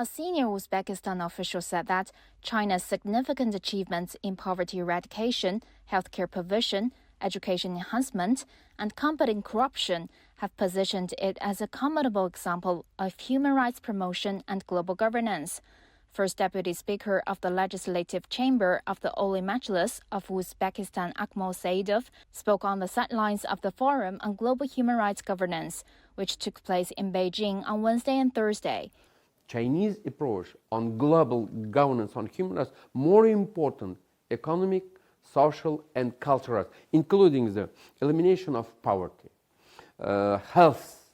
A senior Uzbekistan official said that China's significant achievements in poverty eradication, healthcare provision, education enhancement, and combating corruption have positioned it as a commendable example of human rights promotion and global governance. First Deputy Speaker of the Legislative Chamber of the Oli Majlis of Uzbekistan, Akmal Saidov, spoke on the sidelines of the Forum on Global Human Rights Governance, which took place in Beijing on Wednesday and Thursday. Chinese approach on global governance on human rights more important economic, social and cultural, including the elimination of poverty, health,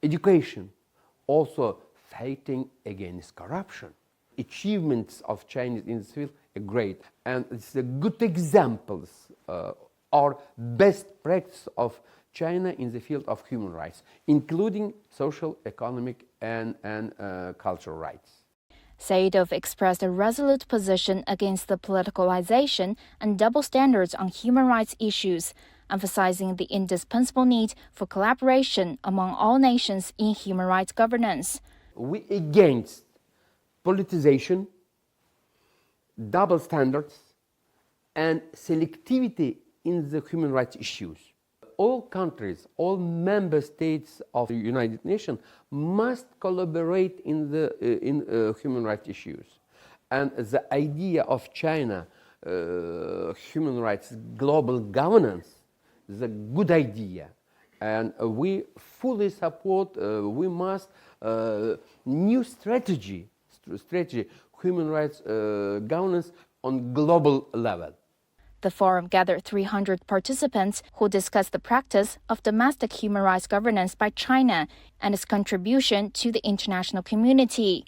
education, also fighting against corruption. Achievements of Chinese in this field are great, and it's a good examples or best practice of China in the field of human rights, including social, economic, and cultural rights. Saidov expressed a resolute position against the politicalization and double standards on human rights issues, emphasizing the indispensable need for collaboration among all nations in human rights governance. We against politicization, double standards, and selectivity in the human rights issues. All countries, all member states of the United Nations must collaborate in human rights issues. And the idea of China human rights global governance is a good idea. And we fully support, we must, new strategy, human rights governance on global level. The forum gathered 300 participants who discussed the practice of domestic human rights governance by China and its contribution to the international community.